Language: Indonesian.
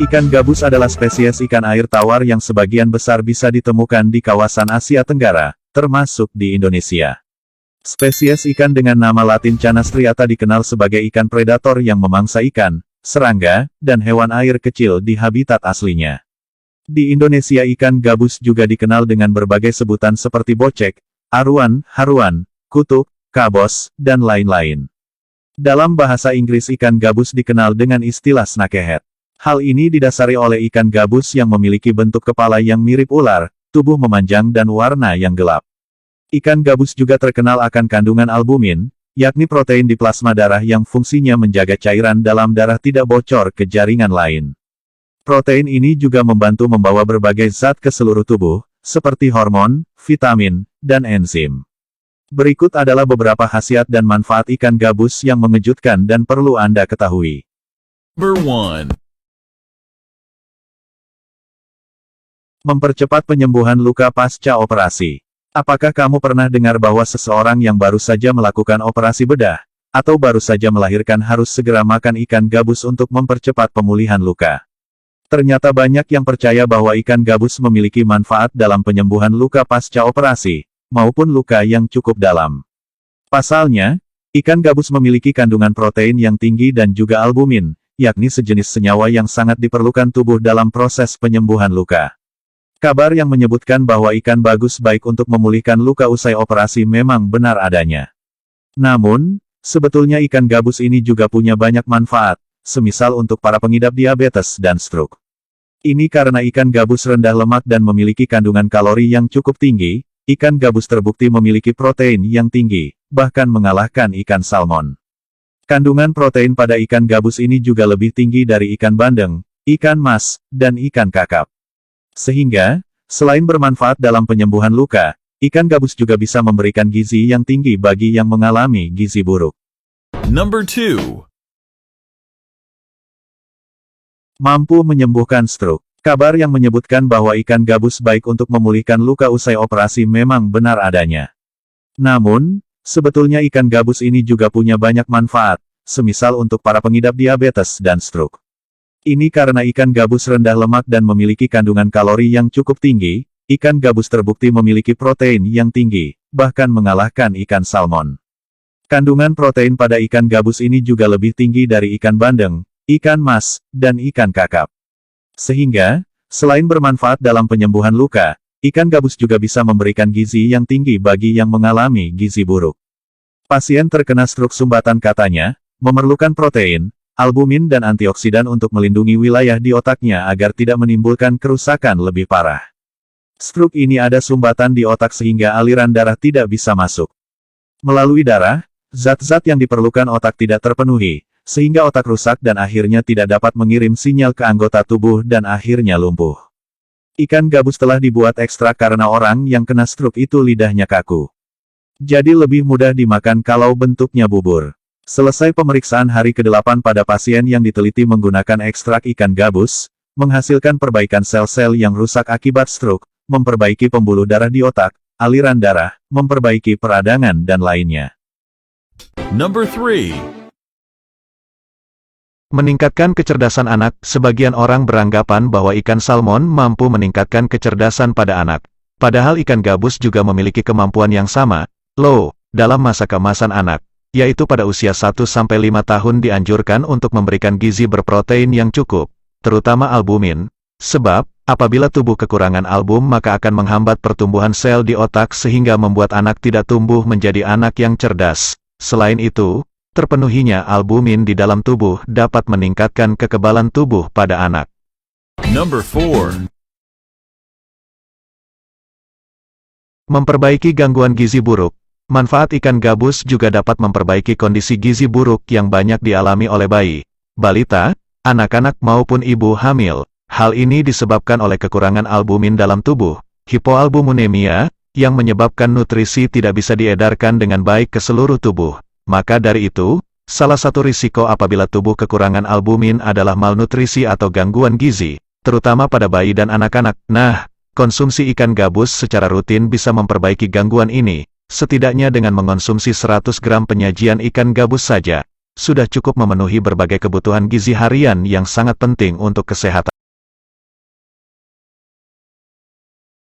Ikan gabus adalah spesies ikan air tawar yang sebagian besar bisa ditemukan di kawasan Asia Tenggara, termasuk di Indonesia. Spesies ikan dengan nama latin Canas striata dikenal sebagai ikan predator yang memangsa ikan, serangga, dan hewan air kecil di habitat aslinya. Di Indonesia ikan gabus juga dikenal dengan berbagai sebutan seperti bocek, aruan, haruan, kutuk, kabos, dan lain-lain. Dalam bahasa Inggris ikan gabus dikenal dengan istilah snakehead. Hal ini didasari oleh ikan gabus yang memiliki bentuk kepala yang mirip ular, tubuh memanjang dan warna yang gelap. Ikan gabus juga terkenal akan kandungan albumin, yakni protein di plasma darah yang fungsinya menjaga cairan dalam darah tidak bocor ke jaringan lain. Protein ini juga membantu membawa berbagai zat ke seluruh tubuh, seperti hormon, vitamin, dan enzim. Berikut adalah beberapa khasiat dan manfaat ikan gabus yang mengejutkan dan perlu Anda ketahui. Number 1. Mempercepat penyembuhan luka pasca operasi. Apakah kamu pernah dengar bahwa seseorang yang baru saja melakukan operasi bedah, atau baru saja melahirkan harus segera makan ikan gabus untuk mempercepat pemulihan luka? Ternyata banyak yang percaya bahwa ikan gabus memiliki manfaat dalam penyembuhan luka pasca operasi, maupun luka yang cukup dalam. Pasalnya, ikan gabus memiliki kandungan protein yang tinggi dan juga albumin, yakni sejenis senyawa yang sangat diperlukan tubuh dalam proses penyembuhan luka. Kabar yang menyebutkan bahwa ikan bagus baik untuk memulihkan luka usai operasi memang benar adanya. Namun, sebetulnya ikan gabus ini juga punya banyak manfaat, semisal untuk para pengidap diabetes dan stroke. Ini karena ikan gabus rendah lemak dan memiliki kandungan kalori yang cukup tinggi, ikan gabus terbukti memiliki protein yang tinggi, bahkan mengalahkan ikan salmon. Kandungan protein pada ikan gabus ini juga lebih tinggi dari ikan bandeng, ikan mas, dan ikan kakap. Sehingga, selain bermanfaat dalam penyembuhan luka, ikan gabus juga bisa memberikan gizi yang tinggi bagi yang mengalami gizi buruk. Number 2. Mampu menyembuhkan stroke. Kabar yang menyebutkan bahwa ikan gabus baik untuk memulihkan luka usai operasi memang benar adanya. Namun, sebetulnya ikan gabus ini juga punya banyak manfaat, semisal untuk para pengidap diabetes dan stroke. Ini karena ikan gabus rendah lemak dan memiliki kandungan kalori yang cukup tinggi, ikan gabus terbukti memiliki protein yang tinggi, bahkan mengalahkan ikan salmon. Kandungan protein pada ikan gabus ini juga lebih tinggi dari ikan bandeng, ikan mas, dan ikan kakap. Sehingga, selain bermanfaat dalam penyembuhan luka, ikan gabus juga bisa memberikan gizi yang tinggi bagi yang mengalami gizi buruk. Pasien terkena stroke sumbatan katanya, memerlukan protein, albumin dan antioksidan untuk melindungi wilayah di otaknya agar tidak menimbulkan kerusakan lebih parah. Stroke ini ada sumbatan di otak sehingga aliran darah tidak bisa masuk. Melalui darah, zat-zat yang diperlukan otak tidak terpenuhi, sehingga otak rusak dan akhirnya tidak dapat mengirim sinyal ke anggota tubuh dan akhirnya lumpuh. Ikan gabus telah dibuat ekstra karena orang yang kena stroke itu lidahnya kaku. Jadi lebih mudah dimakan kalau bentuknya bubur. Selesai pemeriksaan hari ke-8 pada pasien yang diteliti menggunakan ekstrak ikan gabus, menghasilkan perbaikan sel-sel yang rusak akibat stroke, memperbaiki pembuluh darah di otak, aliran darah, memperbaiki peradangan dan lainnya. Number 3. Meningkatkan kecerdasan anak. Sebagian orang beranggapan bahwa ikan salmon mampu meningkatkan kecerdasan pada anak. Padahal ikan gabus juga memiliki kemampuan yang sama, dalam masa keemasan anak, yaitu pada usia 1-5 tahun dianjurkan untuk memberikan gizi berprotein yang cukup, terutama albumin, sebab, apabila tubuh kekurangan album maka akan menghambat pertumbuhan sel di otak sehingga membuat anak tidak tumbuh menjadi anak yang cerdas. Selain itu, terpenuhinya albumin di dalam tubuh dapat meningkatkan kekebalan tubuh pada anak. Number 4. Memperbaiki gangguan gizi buruk. Manfaat ikan gabus juga dapat memperbaiki kondisi gizi buruk yang banyak dialami oleh bayi, balita, anak-anak maupun ibu hamil. Hal ini disebabkan oleh kekurangan albumin dalam tubuh, hipoalbuminemia, yang menyebabkan nutrisi tidak bisa diedarkan dengan baik ke seluruh tubuh. Maka dari itu, salah satu risiko apabila tubuh kekurangan albumin adalah malnutrisi atau gangguan gizi, terutama pada bayi dan anak-anak. Nah, konsumsi ikan gabus secara rutin bisa memperbaiki gangguan ini. Setidaknya dengan mengonsumsi 100 gram penyajian ikan gabus saja, sudah cukup memenuhi berbagai kebutuhan gizi harian yang sangat penting untuk kesehatan.